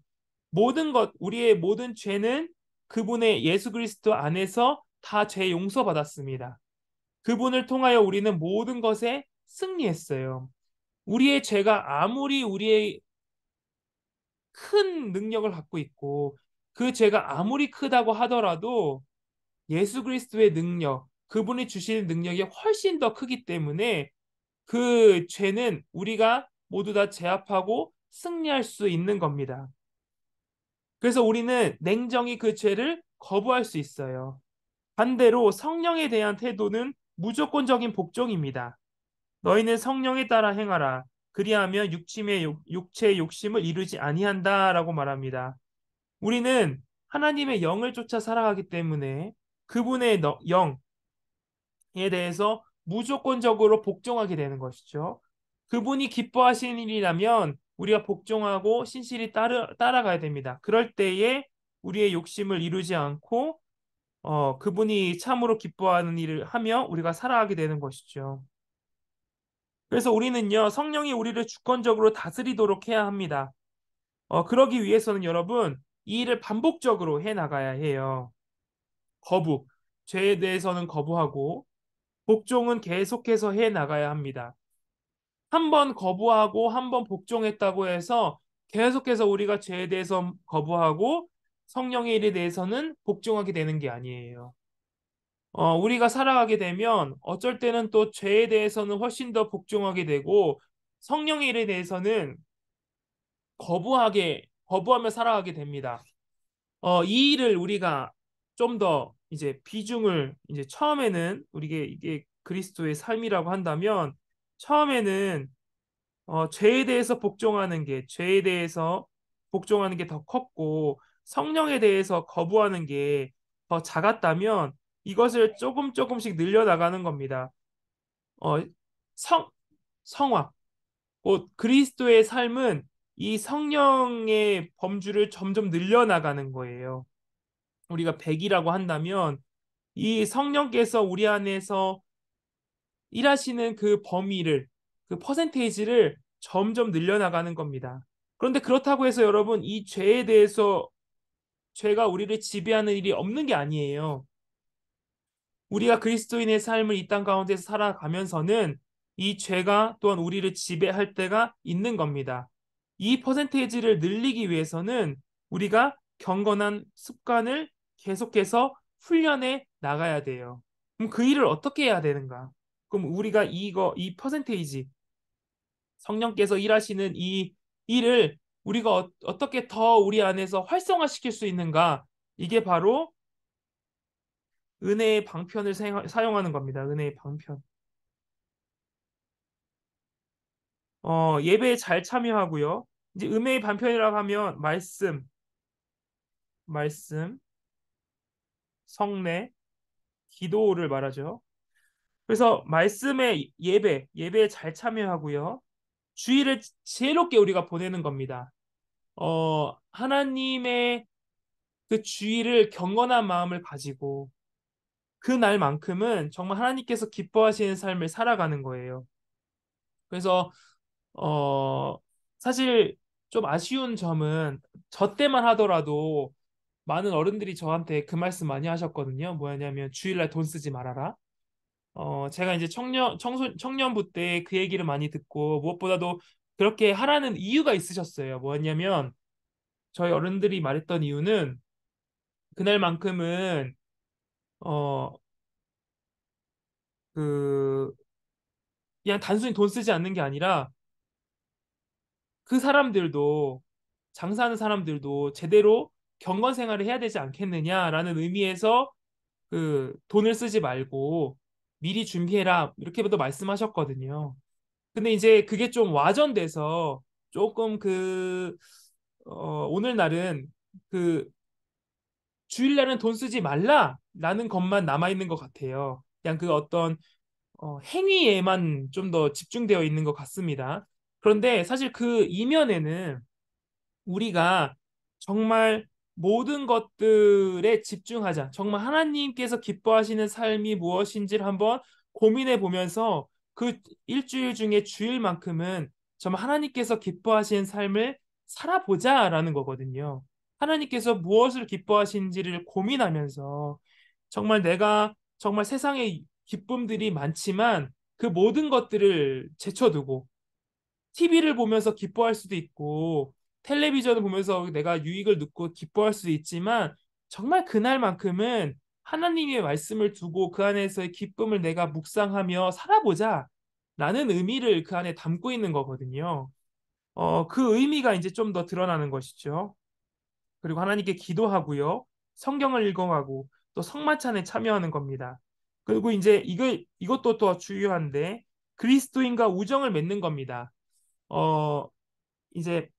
우리의 모든 죄는 그분의 예수 그리스도 안에서 다 죄 용서받았습니다. 그분을 통하여 우리는 모든 것에 승리했어요. 우리의 죄가 아무리 우리의 큰 능력을 갖고 있고 그 죄가 아무리 크다고 하더라도 예수 그리스도의 능력, 그분이 주시는 능력이 훨씬 더 크기 때문에 그 죄는 우리가 모두 다 제압하고 승리할 수 있는 겁니다. 그래서 우리는 냉정히 그 죄를 거부할 수 있어요. 반대로 성령에 대한 태도는 무조건적인 복종입니다. 너희는 성령에 따라 행하라. 그리하면 육체의 욕심을 이루지 아니한다라고 말합니다. 우리는 하나님의 영을 쫓아 살아가기 때문에 그분의 영에 대해서 무조건적으로 복종하게 되는 것이죠. 그분이 기뻐하시는 일이라면 우리가 복종하고 신실히 따라가야 됩니다. 그럴 때에 우리의 욕심을 이루지 않고 그분이 참으로 기뻐하는 일을 하며 우리가 살아가게 되는 것이죠. 그래서 우리는요, 성령이 우리를 주권적으로 다스리도록 해야 합니다. 그러기 위해서는 여러분, 이 일을 반복적으로 해 나가야 해요. 거부, 죄에 대해서는 거부하고, 복종은 계속해서 해 나가야 합니다. 한 번 거부하고 한 번 복종했다고 해서 계속해서 우리가 죄에 대해서 거부하고 성령의 일에 대해서는 복종하게 되는 게 아니에요. 우리가 살아가게 되면 어쩔 때는 또 죄에 대해서는 훨씬 더 복종하게 되고 성령의 일에 대해서는 거부하며 살아가게 됩니다. 이 일을 우리가 좀 더 이제 비중을 이제 처음에는 우리게 이게 그리스도의 삶이라고 한다면 처음에는 죄에 대해서 복종하는 게 더 컸고 성령에 대해서 거부하는 게 더 작았다면 이것을 조금씩 늘려나가는 겁니다. 어, 성, 성화, 곧 그리스도의 삶은 이 성령의 범주를 점점 늘려나가는 거예요. 우리가 100이라고 한다면 이 성령께서 우리 안에서 일하시는 그 범위를, 그 퍼센테이지를 점점 늘려나가는 겁니다. 그런데 그렇다고 해서 여러분, 이 죄에 대해서 죄가 우리를 지배하는 일이 없는 게 아니에요. 우리가 그리스도인의 삶을 이 땅 가운데서 살아가면서는 이 죄가 또한 우리를 지배할 때가 있는 겁니다. 이 퍼센테이지를 늘리기 위해서는 우리가 경건한 습관을 계속해서 훈련해 나가야 돼요. 그럼 그 일을 어떻게 해야 되는가? 그럼 우리가 이 퍼센테이지, 성령께서 일하시는 이 일을 우리가 어떻게 더 우리 안에서 활성화시킬 수 있는가? 이게 바로 은혜의 방편을 사용하는 겁니다. 은혜의 방편. 예배에 잘 참여하고요. 이제 은혜의 방편이라고 하면 말씀, 성례, 기도를 말하죠. 그래서 말씀의 예배에 잘 참여하고요. 주일을 지혜롭게 우리가 보내는 겁니다. 하나님의 그 주의를 경건한 마음을 가지고 그날만큼은 정말 하나님께서 기뻐하시는 삶을 살아가는 거예요. 그래서 어 사실 좀 아쉬운 점은 저 때만 하더라도 많은 어른들이 저한테 그 말씀 많이 하셨거든요. 뭐냐면 주일날 돈 쓰지 말아라. 제가 이제 청년부 때 그 얘기를 많이 듣고 무엇보다도 그렇게 하라는 이유가 있으셨어요. 뭐냐면 저희 어른들이 말했던 이유는 그날만큼은 어, 그 그냥 단순히 돈 쓰지 않는 게 아니라 그 사람들도 장사하는 사람들도 제대로 경건 생활을 해야 되지 않겠느냐라는 의미에서 그 돈을 쓰지 말고 미리 준비해라 이렇게도 말씀하셨거든요. 근데 이제 그게 좀 와전돼서 조금 오늘날은 그 주일날은 돈 쓰지 말라라는 것만 남아있는 것 같아요. 그냥 그 어떤 행위에만 좀 더 집중되어 있는 것 같습니다. 그런데 사실 그 이면에는 우리가 정말 모든 것들에 집중하자. 정말 하나님께서 기뻐하시는 삶이 무엇인지를 한번 고민해 보면서 그 일주일 중에 주일만큼은 정말 하나님께서 기뻐하시는 삶을 살아보자라는 거거든요. 하나님께서 무엇을 기뻐하시는지를 고민하면서 정말 내가 정말 세상에 기쁨들이 많지만 그 모든 것들을 제쳐두고 TV를 보면서 기뻐할 수도 있고 텔레비전을 보면서 내가 유익을 듣고 기뻐할 수도 있지만 정말 그날만큼은 하나님의 말씀을 두고 그 안에서의 기쁨을 내가 묵상하며 살아보자 라는 의미를 그 안에 담고 있는 거거든요. 그 의미가 이제 좀 더 드러나는 것이죠. 그리고 하나님께 기도하고요. 성경을 읽어가고 또 성만찬에 참여하는 겁니다. 그리고 이제 이것도 더 중요한데 그리스도인과 우정을 맺는 겁니다. 어, 이제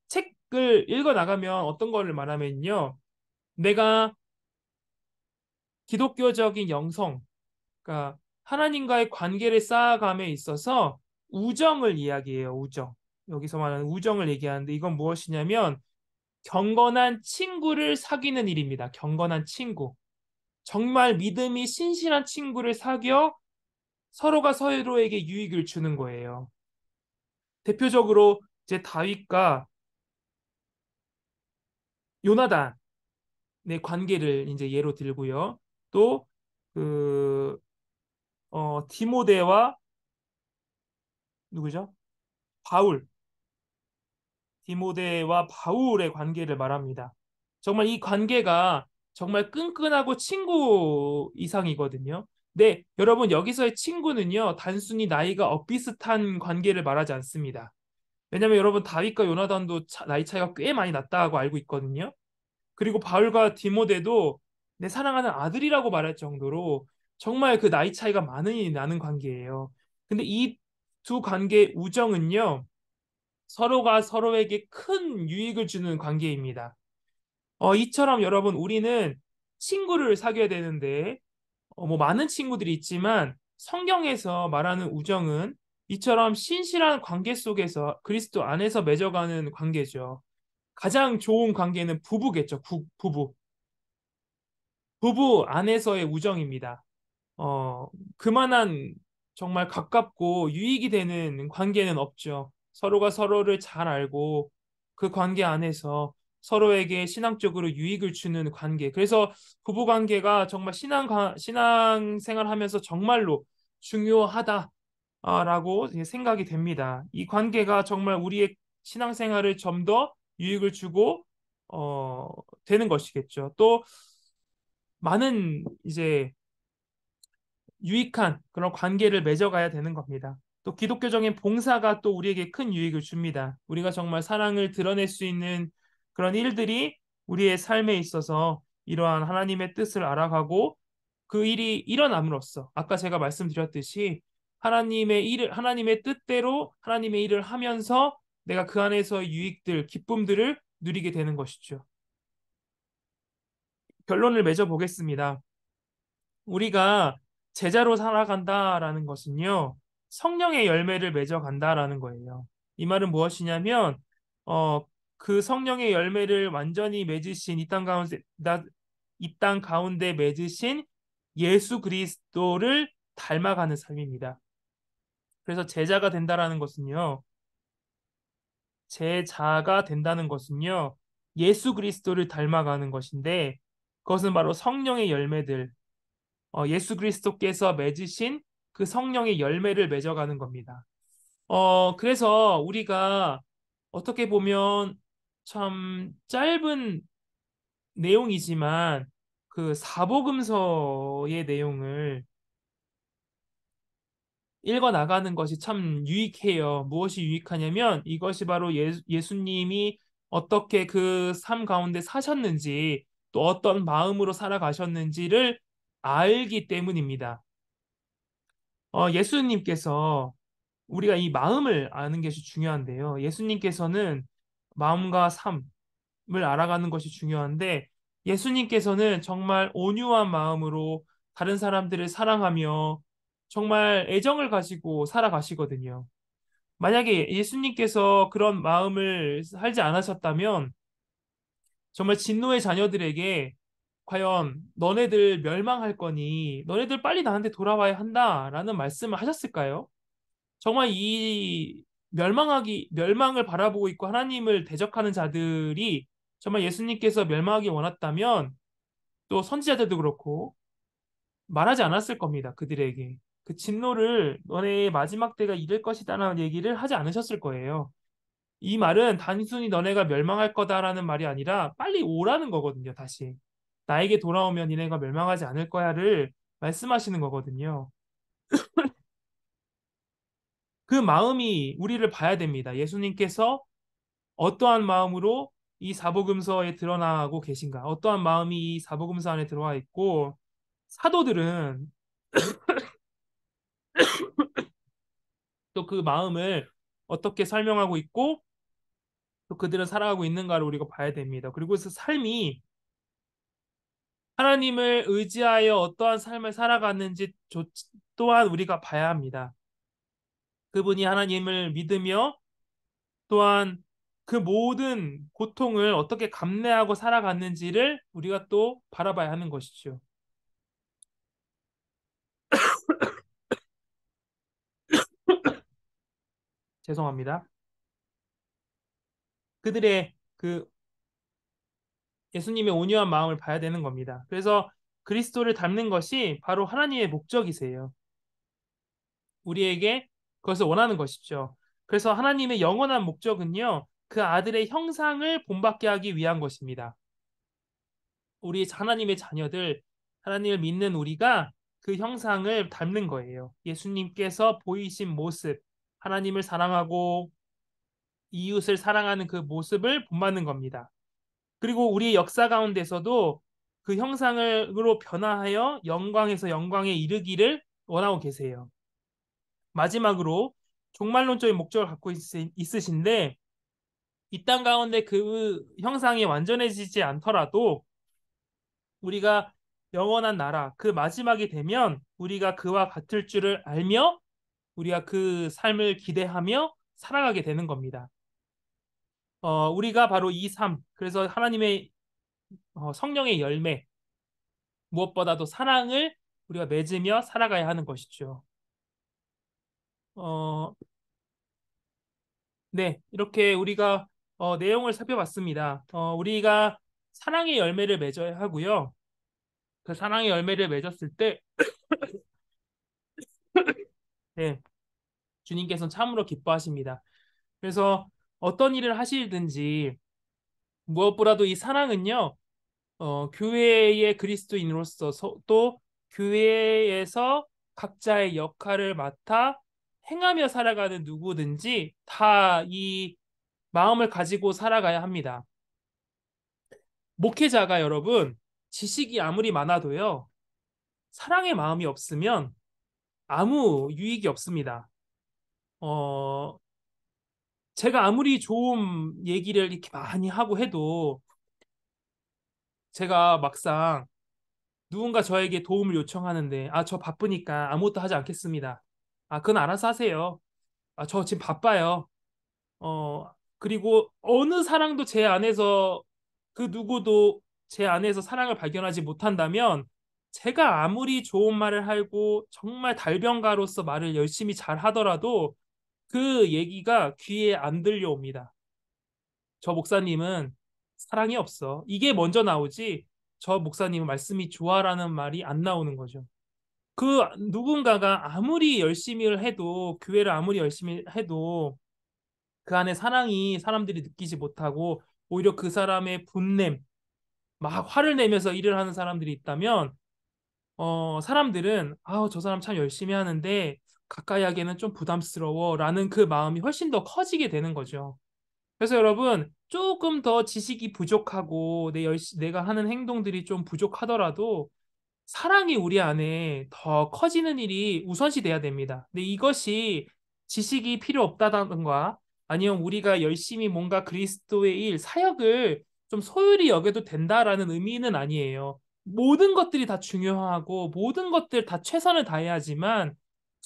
책을 읽어 나가면 어떤 거를 말하면요. 내가 기독교적인 영성, 그러니까 하나님과의 관계를 쌓아감에 있어서 우정을 이야기해요. 우정. 여기서 말하는 우정을 얘기하는데 이건 무엇이냐면 경건한 친구를 사귀는 일입니다. 경건한 친구. 정말 믿음이 신실한 친구를 사귀어 서로가 서로에게 유익을 주는 거예요. 대표적으로 이제 다윗과 요나단 네, 관계를 이제 예로 들고요. 또, 그, 디모데와 누구죠? 바울, 디모데와 바울의 관계를 말합니다. 정말 이 관계가 정말 끈끈하고 친구 이상이거든요. 네, 여러분, 여기서의 친구는요, 단순히 나이가 엇비슷한 관계를 말하지 않습니다. 왜냐면 여러분, 다윗과 요나단도 나이 차이가 꽤 많이 났다고 알고 있거든요. 그리고 바울과 디모데도 내 사랑하는 아들이라고 말할 정도로 정말 그 나이 차이가 많이 나는 관계예요. 근데 이 두 관계의 우정은요, 서로가 서로에게 큰 유익을 주는 관계입니다. 이처럼 여러분, 우리는 친구를 사귀어야 되는데, 뭐 많은 친구들이 있지만 성경에서 말하는 우정은 이처럼 신실한 관계 속에서 그리스도 안에서 맺어가는 관계죠. 가장 좋은 관계는 부부겠죠. 부부. 부부 안에서의 우정입니다. 어, 그만한 정말 가깝고 유익이 되는 관계는 없죠. 서로가 서로를 잘 알고 그 관계 안에서 서로에게 신앙적으로 유익을 주는 관계. 그래서 부부 관계가 정말 신앙생활 하면서 정말로 중요하다라고 생각이 됩니다. 이 관계가 정말 우리의 신앙생활을 좀 더 유익을 주고, 어, 되는 것이겠죠. 또 많은 이제 유익한 그런 관계를 맺어가야 되는 겁니다. 또 기독교적인 봉사가 또 우리에게 큰 유익을 줍니다. 우리가 정말 사랑을 드러낼 수 있는 그런 일들이 우리의 삶에 있어서 이러한 하나님의 뜻을 알아가고 그 일이 일어남으로써 아까 제가 말씀드렸듯이 하나님의 뜻대로 하나님의 일을 하면서 내가 그 안에서 유익들, 기쁨들을 누리게 되는 것이죠. 결론을 맺어 보겠습니다. 우리가 제자로 살아간다라는 것은요, 성령의 열매를 맺어 간다라는 거예요. 이 말은 무엇이냐면, 어, 그 성령의 열매를 완전히 맺으신 이 땅 가운데 맺으신 예수 그리스도를 닮아가는 삶입니다. 그래서 제자가 된다는 것은요, 예수 그리스도를 닮아가는 것인데, 그것은 바로 성령의 열매들, 예수 그리스도께서 맺으신 그 성령의 열매를 맺어가는 겁니다. 그래서 우리가 어떻게 보면 참 짧은 내용이지만 그 사복음서의 내용을 읽어 나가는 것이 참 유익해요. 무엇이 유익하냐면 이것이 바로 예수님이 어떻게 그 삶 가운데 사셨는지 또 어떤 마음으로 살아가셨는지를 알기 때문입니다. 예수님께서 우리가 이 마음을 아는 것이 중요한데요. 예수님께서는 마음과 삶을 알아가는 것이 중요한데 예수님께서는 정말 온유한 마음으로 다른 사람들을 사랑하며 정말 애정을 가지고 살아가시거든요. 만약에 예수님께서 그런 마음을 살지 않으셨다면 정말 진노의 자녀들에게 과연 너네들 멸망할 거니 너네들 빨리 나한테 돌아와야 한다라는 말씀을 하셨을까요? 정말 이 멸망을 바라보고 있고 하나님을 대적하는 자들이 정말 예수님께서 멸망하기 원했다면 또 선지자들도 그렇고 말하지 않았을 겁니다. 그들에게. 그 진노를 너네의 마지막 때가 이를 것이다라는 얘기를 하지 않으셨을 거예요. 이 말은 단순히 너네가 멸망할 거다라는 말이 아니라 빨리 오라는 거거든요, 다시. 나에게 돌아오면 니네가 멸망하지 않을 거야를 말씀하시는 거거든요. 그 마음이 우리를 봐야 됩니다. 예수님께서 어떠한 마음으로 이 사복음서에 드러나고 계신가? 어떠한 마음이 이 사복음서 안에 들어와 있고 사도들은 또 그 마음을 어떻게 설명하고 있고 또 그들은 살아가고 있는가를 우리가 봐야 됩니다. 그리고 그 삶이 하나님을 의지하여 어떠한 삶을 살아갔는지 또한 우리가 봐야 합니다. 그분이 하나님을 믿으며 또한 그 모든 고통을 어떻게 감내하고 살아갔는지를 우리가 또 바라봐야 하는 것이죠. 죄송합니다. 그들의 그 예수님의 온유한 마음을 봐야 되는 겁니다. 그래서 그리스도를 닮는 것이 바로 하나님의 목적이세요. 우리에게 그것을 원하는 것이죠. 그래서 하나님의 영원한 목적은요, 그 아들의 형상을 본받게 하기 위한 것입니다. 우리 하나님의 자녀들, 하나님을 믿는 우리가 그 형상을 닮는 거예요. 예수님께서 보이신 모습, 하나님을 사랑하고 이웃을 사랑하는 그 모습을 본받는 겁니다. 그리고 우리의 역사 가운데서도 그 형상으로 변화하여 영광에서 영광에 이르기를 원하고 계세요. 마지막으로 종말론적인 목적을 갖고 있으신데 이 땅 가운데 그 형상이 완전해지지 않더라도 우리가 영원한 나라 그 마지막이 되면 우리가 그와 같을 줄을 알며 우리가 그 삶을 기대하며 살아가게 되는 겁니다. 우리가 바로 이 삶, 그래서 하나님의 성령의 열매, 무엇보다도 사랑을 우리가 맺으며 살아가야 하는 것이죠. 어, 네, 이렇게 우리가 내용을 살펴봤습니다. 우리가 사랑의 열매를 맺어야 하고요. 그 사랑의 열매를 맺었을 때, 네, 주님께서는 참으로 기뻐하십니다. 그래서 어떤 일을 하시든지 무엇보다도 이 사랑은요, 교회의 그리스도인으로서 또 교회에서 각자의 역할을 맡아 행하며 살아가는 누구든지 다 이 마음을 가지고 살아가야 합니다. 목회자가 여러분, 지식이 아무리 많아도요, 사랑의 마음이 없으면 아무 유익이 없습니다. 어, 제가 아무리 좋은 얘기를 이렇게 많이 하고 해도 제가 막상 누군가 저에게 도움을 요청하는데, 저 바쁘니까 아무것도 하지 않겠습니다. 그건 알아서 하세요. 저 지금 바빠요. 그리고 어느 사랑도 제 안에서 그 누구도 제 안에서 사랑을 발견하지 못한다면 제가 아무리 좋은 말을 하고 정말 달변가로서 말을 열심히 잘 하더라도 그 얘기가 귀에 안 들려옵니다. 저 목사님은 사랑이 없어. 이게 먼저 나오지. 저 목사님은 말씀이 좋아라는 말이 안 나오는 거죠. 그 누군가가 아무리 열심히 해도 교회를 아무리 열심히 해도 그 안에 사랑이 사람들이 느끼지 못하고 오히려 그 사람의 분냄, 막 화를 내면서 일을 하는 사람들이 있다면 사람들은 저 사람 참 열심히 하는데 가까이 하기에는 좀 부담스러워라는 그 마음이 훨씬 더 커지게 되는 거죠. 그래서 여러분 조금 더 지식이 부족하고 내가 하는 행동들이 좀 부족하더라도 사랑이 우리 안에 더 커지는 일이 우선시 돼야 됩니다. 근데 이것이 지식이 필요 없다던가 아니면 우리가 열심히 뭔가 그리스도의 일, 사역을 좀 소홀히 여겨도 된다라는 의미는 아니에요. 모든 것들이 다 중요하고 모든 것들 다 최선을 다해야지만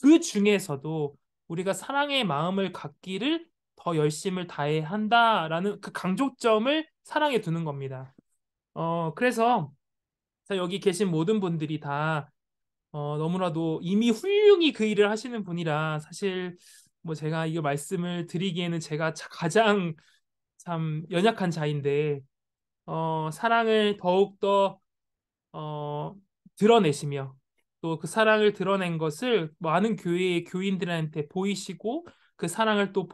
그 중에서도 우리가 사랑의 마음을 갖기를 더 열심을 다해야 한다라는 그 강조점을 사랑에 두는 겁니다. 그래서 여기 계신 모든 분들이 다 너무나도 이미 훌륭히 그 일을 하시는 분이라 사실 뭐 제가 이 말씀을 드리기에는 제가 가장 참 연약한 자인데 사랑을 더욱더 어, 드러내시며 또 그 사랑을 드러낸 것을 많은 교회의 교인들한테 보이시고 그 사랑을 또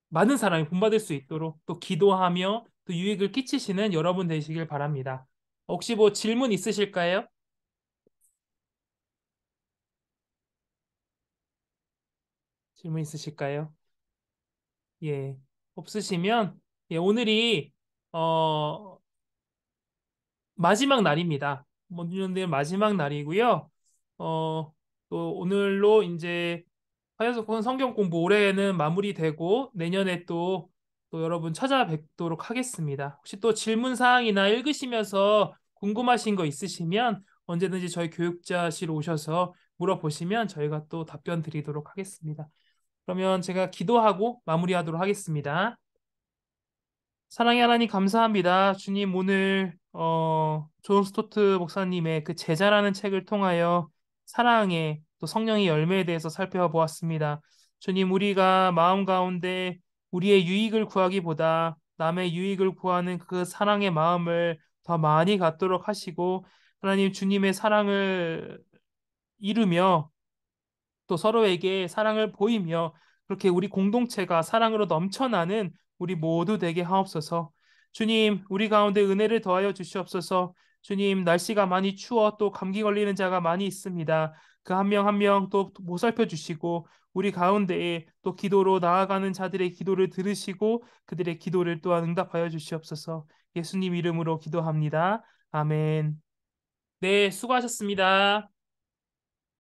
많은 사람이 본받을 수 있도록 또 기도하며 또 유익을 끼치시는 여러분 되시길 바랍니다. 혹시 뭐 질문 있으실까요? 질문 있으실까요? 예. 없으시면 예, 오늘이 어, 마지막 날입니다. 오늘 마지막 날이고요. 어, 또 오늘로 이제 화요석권 성경 공부 올해는 마무리되고 내년에 또 여러분 찾아뵙도록 하겠습니다. 혹시 또 질문 사항이나 읽으시면서 궁금하신 거 있으시면 언제든지 저희 교육자실 오셔서 물어보시면 저희가 또 답변 드리도록 하겠습니다. 그러면 제가 기도하고 마무리하도록 하겠습니다. 사랑의 하나님 감사합니다. 주님 오늘 존 스토트 목사님의 그 제자라는 책을 통하여 사랑의 또 성령의 열매에 대해서 살펴보았습니다. 주님 우리가 마음 가운데 우리의 유익을 구하기보다 남의 유익을 구하는 그 사랑의 마음을 더 많이 갖도록 하시고 하나님 주님의 사랑을 이루며 또 서로에게 사랑을 보이며 그렇게 우리 공동체가 사랑으로 넘쳐나는 우리 모두 되게 하옵소서. 주님, 우리 가운데 은혜를 더하여 주시옵소서. 주님, 날씨가 많이 추워 또 감기 걸리는 자가 많이 있습니다. 그 한 명 한 명 또 보살펴 주시고 우리 가운데에 또 기도로 나아가는 자들의 기도를 들으시고 그들의 기도를 또한 응답하여 주시옵소서. 예수님 이름으로 기도합니다. 아멘. 네, 수고하셨습니다.